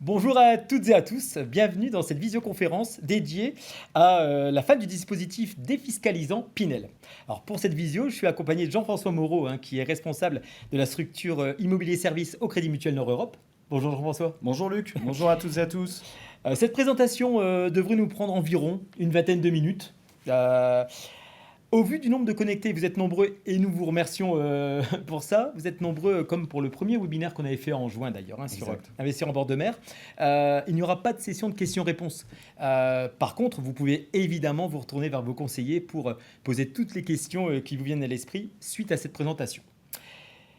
Bonjour à toutes et à tous, bienvenue dans cette visioconférence dédiée à la fin du dispositif défiscalisant Pinel. Alors pour cette visio, je suis accompagné de Jean-François Moreau, qui est responsable de la structure Immobilier Service au Crédit Mutuel Nord-Europe. Bonjour Jean-François. Bonjour Luc, bonjour à toutes et à tous. Cette présentation devrait nous prendre environ une vingtaine de minutes. Euh, Au vu du nombre de connectés, vous êtes nombreux et nous vous remercions pour ça. Vous êtes nombreux comme pour le premier webinaire qu'on avait fait en juin d'ailleurs sur Exact. Investir en bord de mer. Il n'y aura pas de session de questions-réponses. Par contre, vous pouvez évidemment vous retourner vers vos conseillers pour poser toutes les questions qui vous viennent à l'esprit suite à cette présentation.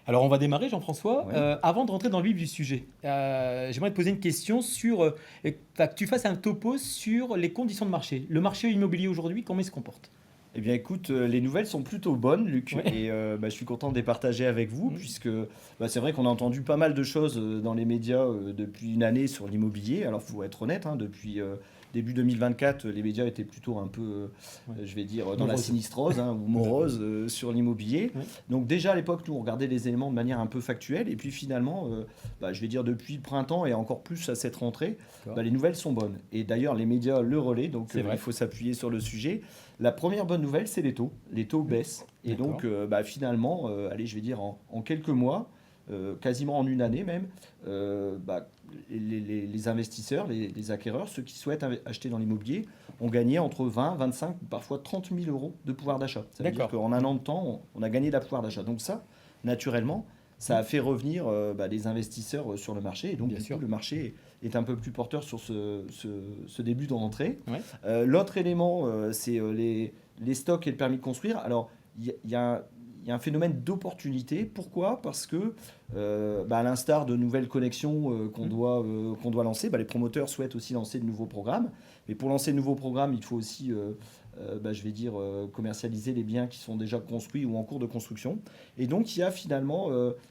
Alors on va démarrer Jean-François. Oui. Avant de rentrer dans le vif du sujet, j'aimerais te poser une question sur que tu fasses un topo sur les conditions de marché. Le marché immobilier aujourd'hui, comment il se comporte? Eh bien écoute, les nouvelles sont plutôt bonnes Luc, Ouais. et je suis content de les partager avec vous, Mm. puisque c'est vrai qu'on a entendu pas mal de choses dans les médias depuis une année sur l'immobilier. Alors il faut être honnête, depuis début 2024, les médias étaient plutôt un peu, Ouais. je vais dire, dans la Morose. sinistrose ou morose sur l'immobilier. Ouais. Donc déjà à l'époque, nous on regardait les éléments de manière un peu factuelle, et puis finalement, je vais dire depuis le printemps et encore plus à cette rentrée, D'accord. les nouvelles sont bonnes. Et d'ailleurs les médias le relaient, donc C'est vrai. il faut s'appuyer sur le sujet. La première bonne nouvelle, c'est les taux. Les taux baissent. Et D'accord. donc, finalement, allez, je vais dire en quelques mois, quasiment en une année même, les investisseurs, les acquéreurs, ceux qui souhaitent acheter dans l'immobilier, ont gagné entre 20, 25, parfois 30 000 euros de pouvoir d'achat. Ça veut dire D'accord. qu'en un an de temps, on a gagné de la pouvoir d'achat. Donc ça, naturellement, ça a fait revenir les investisseurs sur le marché. Et donc, Bien du sûr. coup, le marché est un peu plus porteur sur ce début de rentrée. Ouais. L'autre élément, c'est les stocks et le permis de construire. Alors, il y a un phénomène d'opportunité. Pourquoi? Parce que, à l'instar de nouvelles connexions qu'on doit lancer, les promoteurs souhaitent aussi lancer de nouveaux programmes. Mais pour lancer de nouveaux programmes, il faut aussi, je vais dire, commercialiser les biens qui sont déjà construits ou en cours de construction. Et donc, il y a finalement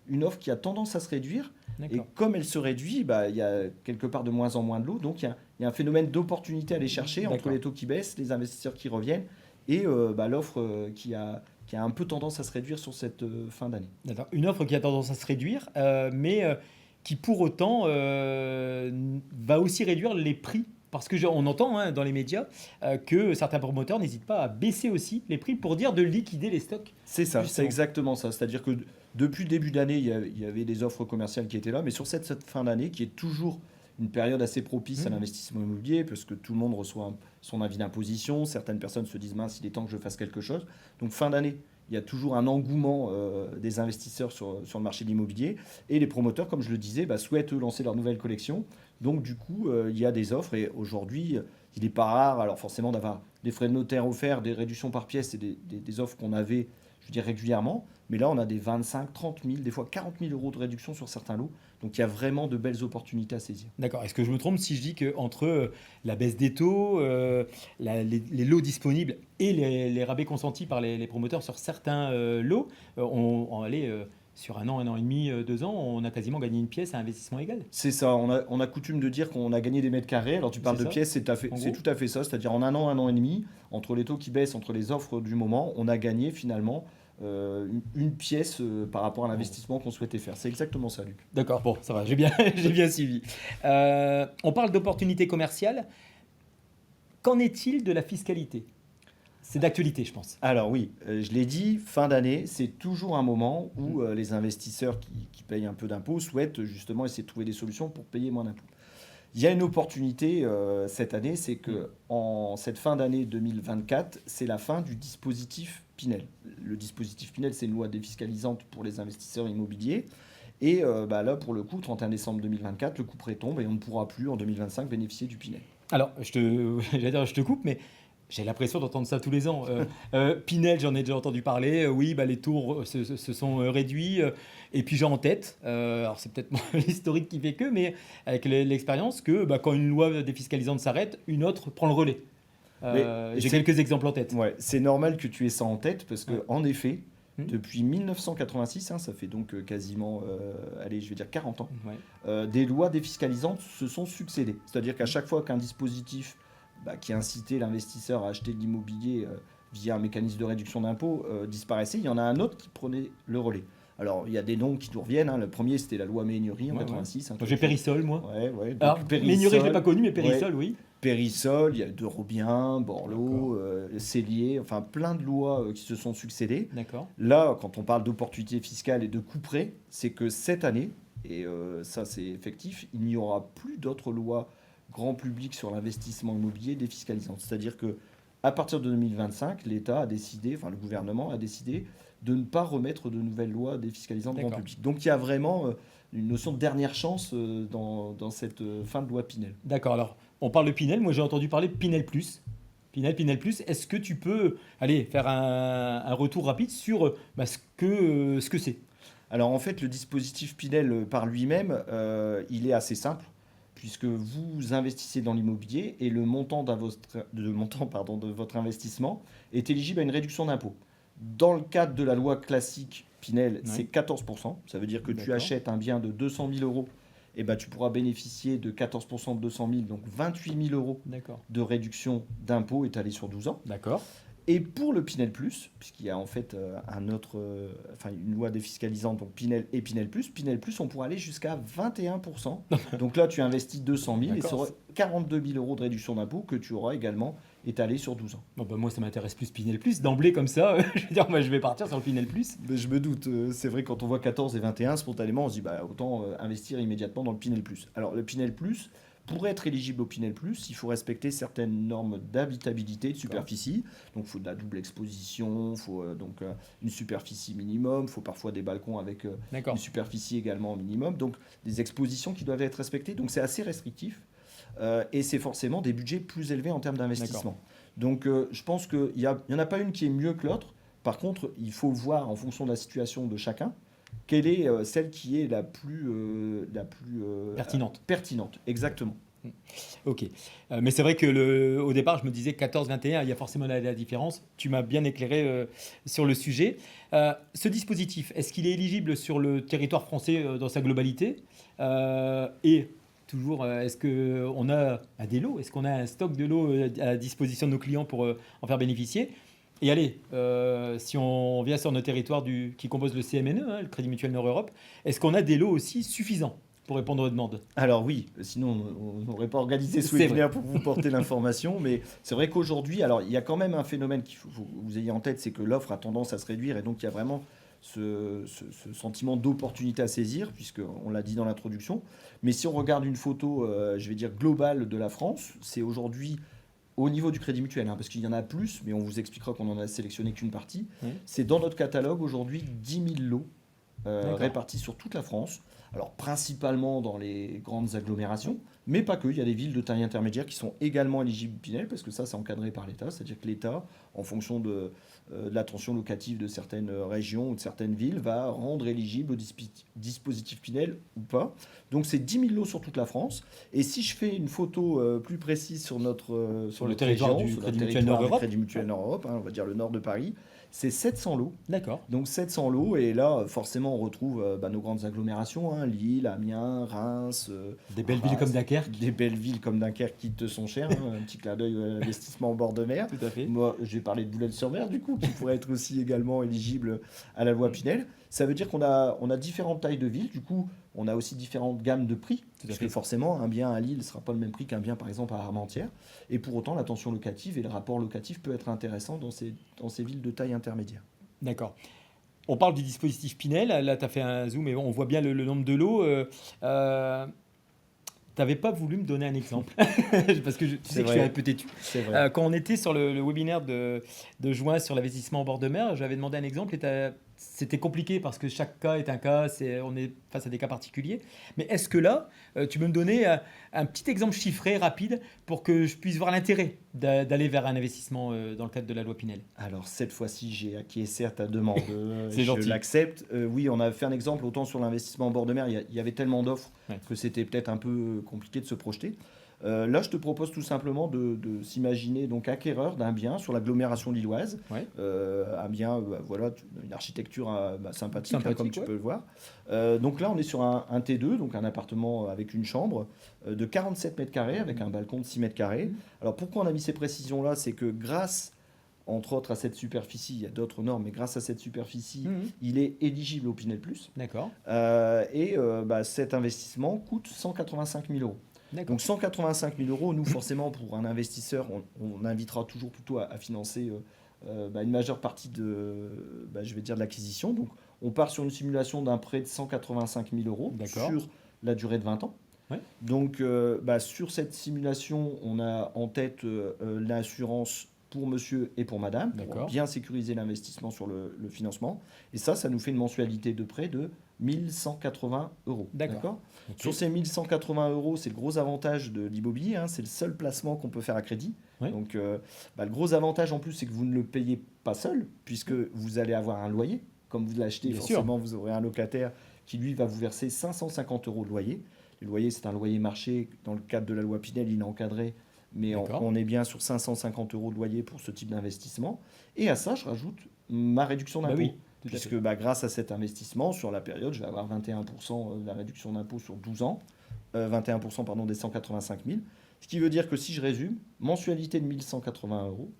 une offre qui a tendance à se réduire. Et D'accord. comme elle se réduit, il y a quelque part de moins en moins de lots. Donc, il y a un phénomène d'opportunité à aller chercher entre D'accord. les taux qui baissent, les investisseurs qui reviennent et l'offre qui a un peu tendance à se réduire sur cette fin d'année. D'accord. Une offre qui a tendance à se réduire, mais qui pour autant va aussi réduire les prix. Parce que on entend dans les médias que certains promoteurs n'hésitent pas à baisser aussi les prix pour dire de liquider les stocks. C'est ça, c'est Justement. exactement ça. C'est-à-dire que depuis le début d'année, il y avait des offres commerciales qui étaient là, mais sur cette fin d'année, qui est toujours une période assez propice à Mhm. l'investissement immobilier, parce que tout le monde reçoit son avis d'imposition, certaines personnes se disent, mince, il est temps que je fasse quelque chose. Donc fin d'année, il y a toujours un engouement des investisseurs sur le marché de l'immobilier, et les promoteurs, comme je le disais, souhaitent eux, lancer leur nouvelle collection. Donc du coup, il y a des offres, et aujourd'hui, il n'est pas rare, alors forcément, d'avoir des frais de notaire offerts, des réductions par pièce, et des offres qu'on avait, je veux dire, régulièrement. Mais là, on a des 25, 30 000, des fois 40 000 euros de réduction sur certains lots. Donc il y a vraiment de belles opportunités à saisir. D'accord. Est-ce que je me trompe si je dis qu'entre la baisse des taux, les lots disponibles et les rabais consentis par les promoteurs sur certains lots, on allait sur un an et demi, 2 ans, on a quasiment gagné une pièce à investissement égal? C'est ça, on a coutume de dire qu'on a gagné des mètres carrés. Alors tu parles C'est de ça, pièces, en c'est gros? tout à fait ça. C'est-à-dire en un an et demi, entre les taux qui baissent, entre les offres du moment, on a gagné finalement une pièce par rapport à l'investissement qu'on souhaitait faire. C'est exactement ça, Luc. D'accord, bon, ça va, j'ai bien, j'ai bien suivi. On parle d'opportunités commerciales. Qu'en est-il de la fiscalité? C'est d'actualité, je pense. Alors oui, je l'ai dit, fin d'année, c'est toujours un moment où les investisseurs qui payent un peu d'impôts souhaitent justement essayer de trouver des solutions pour payer moins d'impôts. Il y a une opportunité cette année, c'est que en cette fin d'année 2024, c'est la fin du dispositif Pinel. Le dispositif Pinel, c'est une loi défiscalisante pour les investisseurs immobiliers. Et là, pour le coup, 31 décembre 2024, le couperet tombe et on ne pourra plus en 2025 bénéficier du Pinel. Alors, j'allais dire, je te coupe, mais j'ai l'impression d'entendre ça tous les ans. Pinel, j'en ai déjà entendu parler. Oui, les taux se sont réduits. Et puis j'ai en tête, alors c'est peut-être l'historique qui fait que, mais avec l'expérience, que quand une loi défiscalisante s'arrête, une autre prend le relais. Mais J'ai c'est quelques exemples en tête. ouais, c'est normal que tu aies ça en tête parce Ouais. que en effet, Hmm. depuis 1986, ça fait donc quasiment, allez, je vais dire 40 ans, Ouais. des lois défiscalisantes se sont succédées. C'est-à-dire qu'à chaque fois qu'un dispositif qui incitait l'investisseur à acheter de l'immobilier via un mécanisme de réduction d'impôt disparaissait, il y en a un autre qui prenait le relais. Alors, il y a des noms qui nous reviennent. Hein. Le premier, c'était la loi Méhaignerie en Ouais, 86. Hein, Moi, j'ai Périssol, moi. Ouais. Donc, Alors, Ménuret, je l'ai pas connu, mais Périssol, oui. Périssol, il y a De Robien, Borloo, Cellier, enfin plein de lois qui se sont succédées. D'accord. Là, quand on parle d'opportunités fiscales et de couperets, c'est que cette année, et ça c'est effectif, il n'y aura plus d'autres lois grand public sur l'investissement immobilier défiscalisantes. C'est-à-dire que à partir de 2025, l'État a décidé, enfin le gouvernement a décidé de ne pas remettre de nouvelles lois défiscalisantes grand D'accord. public. Donc il y a vraiment une notion de dernière chance dans cette fin de loi Pinel. D'accord. Alors, on parle de Pinel. Moi, j'ai entendu parler de Pinel Plus. Pinel Plus. Est-ce que tu peux aller faire un retour rapide sur ce que c'est? Alors en fait, le dispositif Pinel par lui-même, il est assez simple, puisque vous investissez dans l'immobilier et le montant, de votre investissement est éligible à une réduction d'impôt. Dans le cadre de la loi classique Pinel, c'est Oui. 14%. Ça veut dire que tu D'accord. achètes un bien de 200 000 euros, et ben, tu pourras bénéficier de 14% de 200 000, donc 28 000 euros D'accord. de réduction d'impôt étalée sur 12 ans. D'accord. Et pour le Pinel Plus, puisqu'il y a en fait une loi défiscalisante, donc Pinel et Pinel Plus, on pourra aller jusqu'à 21%. Donc là, tu investis 200 000 et D'accord. ça aura 42 000 euros de réduction d'impôt que tu auras également étalé sur 12 ans. Bon, moi, ça m'intéresse plus Pinel Plus. D'emblée, comme ça, je veux dire, moi, je vais partir sur le Pinel Plus. Mais je me doute, c'est vrai, quand on voit 14 et 21, spontanément, on se dit autant investir immédiatement dans le Pinel Plus. Alors, le Pinel Plus, pour être éligible au Pinel Plus, il faut respecter certaines normes d'habitabilité, de superficie. Donc, il faut de la double exposition, il faut une superficie minimum, il faut parfois des balcons avec D'accord. une superficie également minimum. Donc, des expositions qui doivent être respectées. Donc, c'est assez restrictif. Et c'est forcément des budgets plus élevés en termes d'investissement. Donc, je pense qu'il n'y en a pas une qui est mieux que l'autre. Par contre, il faut voir en fonction de la situation de chacun, quelle est celle qui est la plus pertinente, exactement. Ok. Mais c'est vrai que au départ, je me disais 14-21, il y a forcément la différence. Tu m'as bien éclairé sur le sujet. Ce dispositif, est-ce qu'il est éligible sur le territoire français dans sa globalité? Et toujours, est-ce qu'on a des lots? Est-ce qu'on a un stock de lots à disposition de nos clients pour en faire bénéficier? Et allez, si on vient sur nos territoires qui composent le CMNE, hein, le Crédit Mutuel Nord-Europe, est-ce qu'on a des lots aussi suffisants pour répondre aux demandes? Alors oui, sinon on n'aurait pas organisé ce C'est webinaire pour vous porter l'information, mais c'est vrai qu'aujourd'hui, alors il y a quand même un phénomène qu'il faut que vous ayez en tête, c'est que l'offre a tendance à se réduire et donc il y a vraiment ce sentiment d'opportunité à saisir, puisqu'on l'a dit dans l'introduction. Mais si on regarde une photo, je vais dire globale de la France, c'est aujourd'hui au niveau du Crédit Mutuel, hein, parce qu'il y en a plus, mais on vous expliquera qu'on n'en a sélectionné qu'une partie. Oui. C'est dans notre catalogue aujourd'hui 10 000 lots D'accord. répartis sur toute la France. Alors principalement dans les grandes agglomérations, mais pas que. Il y a des villes de taille intermédiaire qui sont également éligibles Pinel, parce que ça, c'est encadré par l'État. C'est-à-dire que l'État, en fonction de l'attention locative de certaines régions ou de certaines villes, va rendre éligible au dispositif Pinel ou pas. Donc c'est 10 000 lots sur toute la France. Et si je fais une photo plus précise sur notre le territoire du Crédit Mutuel Nord-Europe. Crédit Mutuel Nord-Europe, hein, on va dire le nord de Paris, c'est 700 lots. D'accord. Donc 700 lots, et là, forcément, on retrouve nos grandes agglomérations, hein, Lille, Amiens, Reims. Des belles villes comme Dunkerque. Des belles villes comme Dunkerque qui te sont chères, hein, un petit clin d'œil à l'investissement en bord de mer. Tout à fait. Moi, j'ai parlé de Boulogne-sur-Mer, du coup, qui pourrait être aussi également éligible à la loi Pinel. Ça veut dire qu'on a différentes tailles de villes, du coup, on a aussi différentes gammes de prix, parce que forcément, un bien à Lille ne sera pas le même prix qu'un bien, par exemple, à Armentières. Et pour autant, la tension locative et le rapport locatif peut être intéressant dans ces villes de taille intermédiaire. D'accord. On parle du dispositif Pinel. Là, tu as fait un zoom et on voit bien le nombre de lots. Tu n'avais pas voulu me donner un exemple. Parce que tu sais que je suis un peu têtu. C'est vrai. Quand on était sur le webinaire de juin sur l'investissement en bord de mer, j'avais demandé un exemple et c'était compliqué parce que chaque cas est un cas, on est face à des cas particuliers. Mais est-ce que là, tu peux me donner un petit exemple chiffré, rapide, pour que je puisse voir l'intérêt d'aller vers un investissement dans le cadre de la loi Pinel? Alors cette fois-ci, j'ai acquiescé à ta demande. C'est gentil. Je l'accepte. Oui, on a fait un exemple autant sur l'investissement en bord de mer. Il y avait tellement d'offres que c'était peut-être un peu compliqué de se projeter. Là, je te propose tout simplement de s'imaginer donc acquéreur d'un bien sur l'agglomération lilloise. Ouais. Un bien, voilà, une architecture sympathique, hein, comme tu peux le voir. Donc là, on est sur un T2, donc un appartement avec une chambre de 47 mètres carrés, avec un balcon de 6 mètres carrés. Alors pourquoi on a mis ces précisions-là? C'est que grâce entre autres à cette superficie, il y a d'autres normes, mais grâce à cette superficie, Mhm. il est éligible au Pinel Plus. D'accord. Cet investissement coûte 185 000 euros. D'accord. Donc 185 000 euros, nous forcément pour un investisseur, on invitera toujours plutôt à financer une majeure partie je vais dire, de l'acquisition. Donc on part sur une simulation d'un prêt de 185 000 euros D'accord. sur la durée de 20 ans. Ouais. Donc sur cette simulation, on a en tête l'assurance pour monsieur et pour madame, pour D'accord. bien sécuriser l'investissement sur le financement. Et ça nous fait une mensualité de prêt de 1180 euros. D'accord. Ok. Sur ces 1180 euros, c'est le gros avantage de l'immobilier, hein, c'est le seul placement qu'on peut faire à crédit. Ouais. Donc le gros avantage en plus, c'est que vous ne le payez pas seul, puisque vous allez avoir un loyer. Comme vous l'achetez, Bien forcément, vous aurez un locataire qui, lui, va vous verser 550 euros de loyer. Le loyer, c'est un loyer marché. Dans le cadre de la loi Pinel, il est encadré, mais D'accord. on est bien sur 550 euros de loyer pour ce type d'investissement. Et à ça, je rajoute ma réduction Bah d'impôt. oui, tout à Puisque fait. grâce à cet investissement, sur la période, je vais avoir 21% de la réduction d'impôt sur 12 ans, 21% pardon, des 185 000. Ce qui veut dire que si je résume, mensualité de 1180 euros,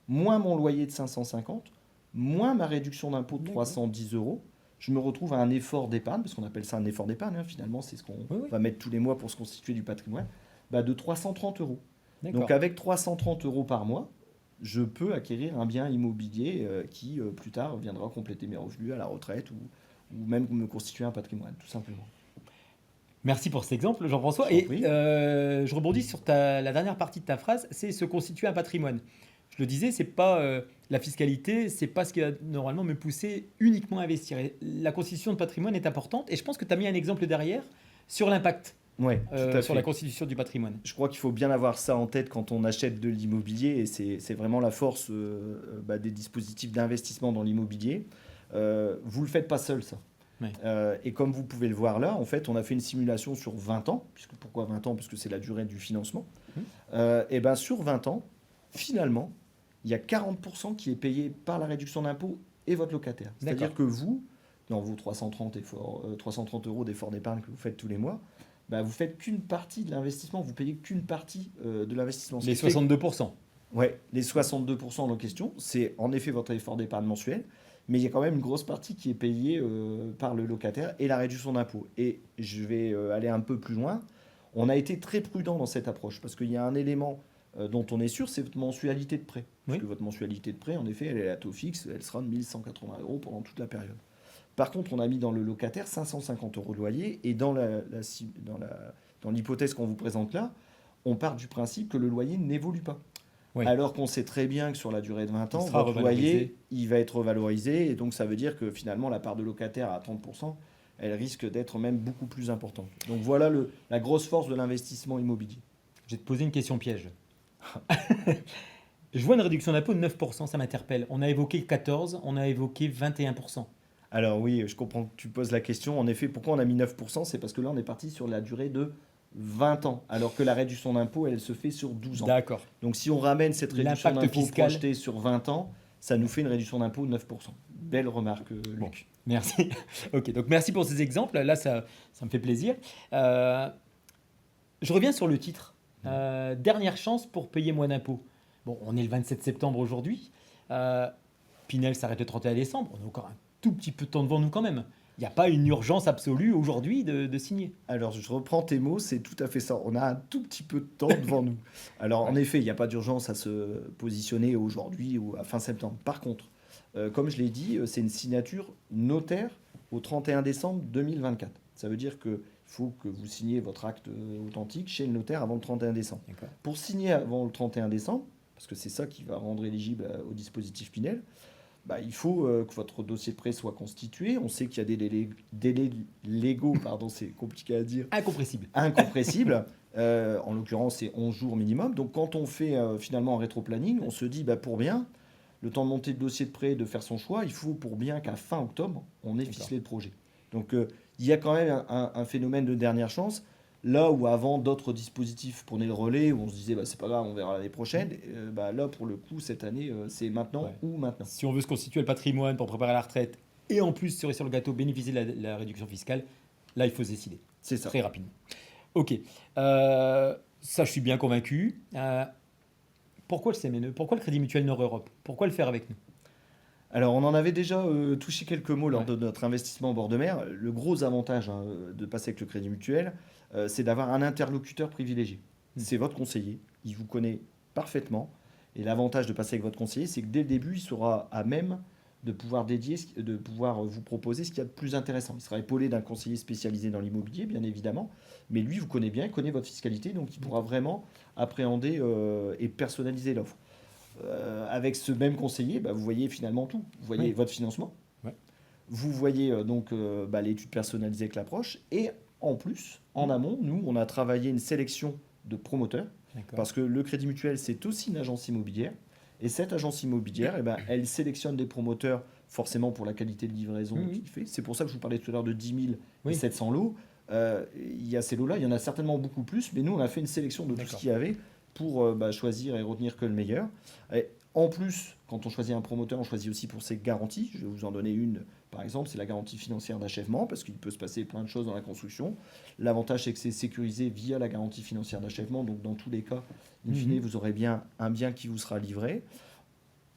moins mon loyer de 550, moins ma réduction d'impôt de D'accord. 310 euros, je me retrouve à un effort d'épargne, parce qu'on appelle ça un effort d'épargne, hein, finalement, c'est ce qu'on Oui, oui. va mettre tous les mois pour se constituer du patrimoine, de 330 euros. D'accord. Donc avec 330 euros par mois, je peux acquérir un bien immobilier qui, plus tard, viendra compléter mes revenus à la retraite ou même me constituer un patrimoine, tout simplement. Merci pour cet exemple, Jean-François. Je t'en Et prie. je rebondis sur la dernière partie de ta phrase, c'est se constituer un patrimoine. Je le disais, c'est pas la fiscalité, c'est pas ce qui va normalement me pousser uniquement à investir. Et la constitution de patrimoine est importante. Et je pense que tu as mis un exemple derrière sur l'impact Ouais, tout à sur fait. la constitution du patrimoine. Je crois qu'il faut bien avoir ça en tête quand on achète de l'immobilier et c'est vraiment la force des dispositifs d'investissement dans l'immobilier. Vous ne le faites pas seul, ça. Ouais. Et comme vous pouvez le voir là, en fait, on a fait une simulation sur 20 ans. Pourquoi 20 ans? Parce que c'est la durée du financement. Sur 20 ans, finalement, il y a 40% qui est payé par la réduction d'impôt et votre locataire. C'est-à-dire D'accord. que vous, dans vos 330 euros d'effort d'épargne que vous faites tous les mois, vous faites qu'une partie de l'investissement, vous payez qu'une partie de l'investissement. Ce Les qui fait 62%. Ouais, les 62% en question, c'est en effet votre effort d'épargne mensuel, mais il y a quand même une grosse partie qui est payée par le locataire et la réduction d'impôt. Et je vais aller un peu plus loin. On a été très prudent dans cette approche parce qu'il y a un élément dont on est sûr, c'est votre mensualité de prêt. Parce Oui. que votre mensualité de prêt, en effet, elle est à taux fixe, elle sera de 1180 euros pendant toute la période. Par contre, on a mis dans le locataire 550 euros de loyer et dans l'hypothèse qu'on vous présente là, on part du principe que le loyer n'évolue pas. Oui. Alors qu'on sait très bien que sur la durée de 20 Il ans, sera votre revalorisé. loyer, il va être revalorisé. Et donc, ça veut dire que finalement, la part de locataire à 30%, elle risque d'être même beaucoup plus importante. Donc, voilà la grosse force de l'investissement immobilier. Je vais te poser une question piège. Je vois une réduction d'impôt de 9%, ça m'interpelle. On a évoqué 14, on a évoqué 21%. Alors oui, je comprends que tu poses la question. En effet, pourquoi on a mis 9%? C'est parce que là, on est parti sur la durée de 20 ans, alors que la réduction d'impôt, elle se fait sur 12 ans. D'accord. Donc si on ramène cette réduction L'impact d'impôt fiscal. projetée sur 20 ans, ça nous fait une réduction d'impôt de 9%. Belle remarque, Luc. Bon. Merci. Ok, donc merci pour ces exemples. Là, ça me fait plaisir. Je reviens sur le titre. Dernière chance pour payer moins d'impôts. Bon, on est le 27 septembre aujourd'hui. Pinel s'arrête le 31 décembre. On a encore un tout petit peu de temps devant nous quand même. Il n'y a pas une urgence absolue aujourd'hui de signer. Alors, je reprends tes mots, c'est tout à fait ça. On a un tout petit peu de temps devant nous. Alors, en effet, il n'y a pas d'urgence à se positionner aujourd'hui ou à fin septembre. Par contre, comme je l'ai dit, c'est une signature notaire au 31 décembre 2024. Ça veut dire qu'il faut que vous signiez votre acte authentique chez le notaire avant le 31 décembre. D'accord. Pour signer avant le 31 décembre, parce que c'est ça qui va rendre éligible au dispositif Pinel, il faut que votre dossier de prêt soit constitué. On sait qu'il y a des délais légaux, pardon, c'est compliqué à dire, Incompressible. incompressibles. En l'occurrence, c'est 11 jours minimum. Donc, quand on fait finalement un rétro-planning, on se dit, pour bien, le temps de monter le dossier de prêt et de faire son choix, il faut pour bien qu'à fin octobre, on ait D'accord. ficelé le projet. Donc, il y a quand même un phénomène de dernière chance. Là où avant d'autres dispositifs prenaient le relais, où on se disait c'est pas grave, on verra l'année prochaine, là pour le coup cette année c'est maintenant Ouais. ou maintenant. Si on veut se constituer le patrimoine pour préparer la retraite et en plus, cerise sur le gâteau, bénéficier de la réduction fiscale, là, il faut se décider C'est ça. très rapidement. Ok. Ça, je suis bien convaincu. Pourquoi le CMNE? Pourquoi le Crédit Mutuel Nord-Europe? Pourquoi le faire avec nous? Alors, on en avait déjà touché quelques mots lors Ouais. de notre investissement en bord de mer. Le gros avantage hein, de passer avec le Crédit Mutuel, c'est d'avoir un interlocuteur privilégié. Mm. C'est votre conseiller, il vous connaît parfaitement. Et l'avantage de passer avec votre conseiller, c'est que dès le début, il sera à même de pouvoir de pouvoir vous proposer ce qu'il y a de plus intéressant. Il sera épaulé d'un conseiller spécialisé dans l'immobilier, bien évidemment, mais lui vous connaît bien, il connaît votre fiscalité, donc il pourra vraiment appréhender et personnaliser l'offre. Avec ce même conseiller, bah, vous voyez finalement tout. Vous voyez Oui. votre financement, Ouais. vous voyez bah, l'étude personnalisée avec l'approche, et en plus, en amont, nous, on a travaillé une sélection de promoteurs, D'accord. parce que le Crédit Mutuel, c'est aussi une agence immobilière, et cette agence immobilière, eh ben, elle sélectionne des promoteurs forcément pour la qualité de livraison Oui, oui. qu'il fait. C'est pour ça que je vous parlais tout à l'heure de 10 000 et Oui. 700 lots. Il y a ces lots-là, il y en a certainement beaucoup plus, mais nous, on a fait une sélection de tout ce D'accord. qu'il y avait pour bah, choisir et retenir que le meilleur. Et en plus, quand on choisit un promoteur, on choisit aussi pour ses garanties. Je vais vous en donner une, par exemple, c'est la garantie financière d'achèvement, parce qu'il peut se passer plein de choses dans la construction. L'avantage, c'est que c'est sécurisé via la garantie financière d'achèvement, donc dans tous les cas, in fine, vous aurez bien un bien qui vous sera livré.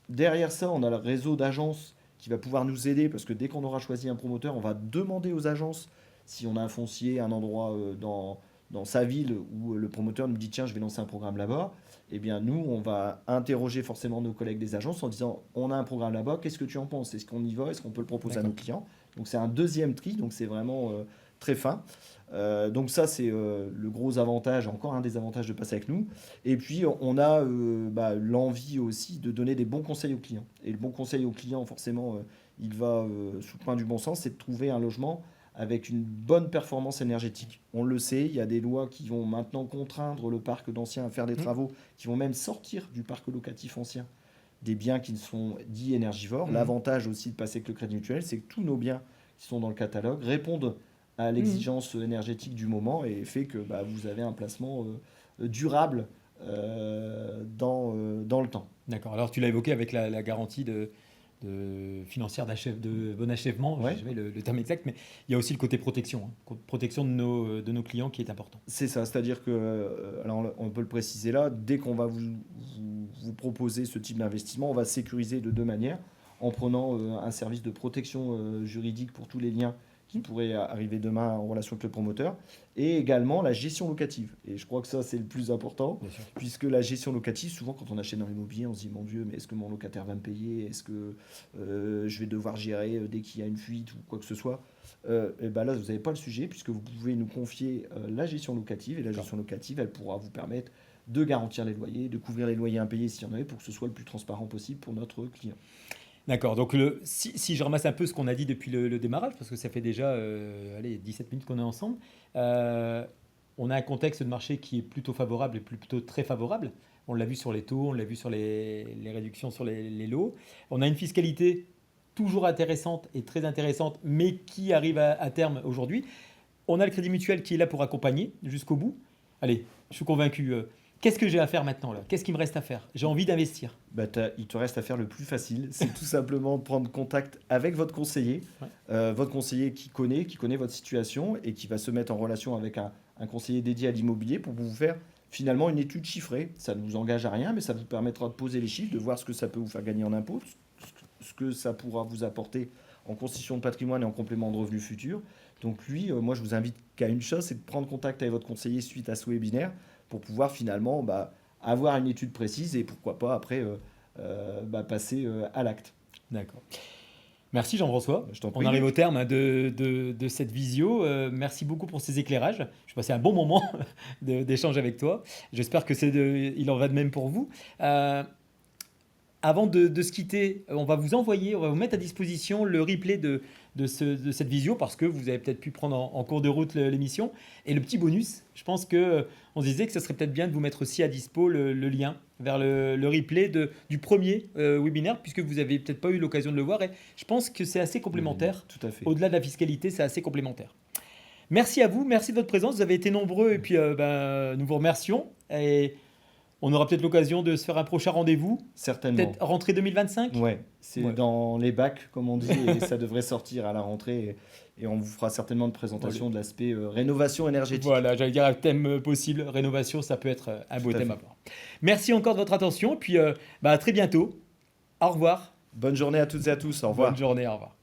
Derrière ça, on a le réseau d'agences qui va pouvoir nous aider, parce que dès qu'on aura choisi un promoteur, on va demander aux agences si on a un foncier, un endroit dans sa ville où le promoteur nous dit tiens, je vais lancer un programme là-bas. Eh bien, nous, on va interroger forcément nos collègues des agences en disant on a un programme là-bas, qu'est-ce que tu en penses? Est-ce qu'on y va? Est-ce qu'on peut le proposer à nos clients? Donc, c'est un deuxième tri, donc c'est vraiment très fin. Donc, ça, c'est le gros avantage, encore un des avantages de passer avec nous. Et puis, on a bah, l'envie aussi de donner des bons conseils aux clients. Et le bon conseil aux clients, forcément, il va sous le point du bon sens, c'est de trouver un logement avec une bonne performance énergétique. On le sait, il y a des lois qui vont maintenant contraindre le parc d'anciens à faire des travaux, qui vont même sortir du parc locatif ancien des biens qui sont dits énergivores. L'avantage aussi de passer avec le Crédit Mutuel, c'est que tous nos biens qui sont dans le catalogue répondent à l'exigence énergétique du moment et fait que bah, vous avez un placement durable dans le temps. D'accord. Alors tu l'as évoqué avec la garantie financière de bon achèvement, Ouais. je sais le terme exact, mais il y a aussi le côté protection, protection de nos clients qui est important. C'est ça, c'est-à-dire que, alors on peut le préciser là, dès qu'on va vous proposer ce type d'investissement, on va sécuriser de deux manières, en prenant un service de protection juridique pour tous les liens qui pourraient arriver demain en relation avec le promoteur, et également la gestion locative. Et je crois que ça, c'est le plus important, Bien sûr. puisque la gestion locative, souvent quand on achète dans l'immobilier, on se dit, mon Dieu, mais est-ce que mon locataire va me payer? Est-ce que je vais devoir gérer dès qu'il y a une fuite ou quoi que ce soit? Et ben là, vous n'avez pas le sujet, puisque vous pouvez nous confier la gestion locative, et la gestion locative, elle pourra vous permettre de garantir les loyers, de couvrir les loyers impayés s'il y en avait, pour que ce soit le plus transparent possible pour notre client. D'accord, donc si je ramasse un peu ce qu'on a dit depuis le démarrage, parce que ça fait déjà 17 minutes qu'on est ensemble, on a un contexte de marché qui est plutôt favorable et plutôt très favorable. On l'a vu sur les taux, on l'a vu sur les réductions sur les lots. On a une fiscalité toujours intéressante et très intéressante, mais qui arrive à terme aujourd'hui. On a le Crédit Mutuel qui est là pour accompagner jusqu'au bout. Allez, je suis convaincu. Qu'est-ce que j'ai à faire maintenant là? Qu'est-ce qu'il me reste à faire? J'ai envie d'investir. Bah, il te reste à faire le plus facile, c'est tout simplement de prendre contact avec votre conseiller, votre conseiller qui connaît votre situation et qui va se mettre en relation avec un conseiller dédié à l'immobilier pour vous faire finalement une étude chiffrée. Ça ne vous engage à rien, mais ça vous permettra de poser les chiffres, de voir ce que ça peut vous faire gagner en impôts, ce que ça pourra vous apporter en constitution de patrimoine et en complément de revenus futurs. Donc lui, moi je vous invite qu'à une chose, c'est de prendre contact avec votre conseiller suite à ce webinaire pour pouvoir finalement avoir une étude précise et pourquoi pas après passer à l'acte. D'accord. Merci Jean-François. Je t'en On prie. arrive au terme de cette visio. Merci beaucoup pour ces éclairages. Je passé un bon moment d'échange avec toi. J'espère que il en va de même pour vous. Avant de se quitter, on va vous mettre à disposition le replay de cette visio parce que vous avez peut-être pu prendre en cours de route l'émission. Et le petit bonus, je pense qu'on se disait que ce serait peut-être bien de vous mettre aussi à dispo le lien vers le replay du premier webinaire puisque vous n'avez peut-être pas eu l'occasion de le voir. Et je pense que c'est assez complémentaire. Tout à fait. Au-delà de la fiscalité, c'est assez complémentaire. Merci à vous, merci de votre présence. Vous avez été nombreux et puis nous vous remercions. Et On aura peut-être l'occasion de se faire un prochain rendez-vous, Certainement. peut-être rentrée 2025. Ouais, c'est Ouais. dans les bacs, comme on dit, et ça devrait sortir à la rentrée. Et on vous fera certainement une présentation de l'aspect rénovation énergétique. Voilà, j'allais dire un thème possible, rénovation, ça peut être un beau Tout à thème fait. à voir. Merci encore de votre attention, et puis à très bientôt. Au revoir. Bonne journée à toutes et à tous. Au revoir. Bonne journée, au revoir.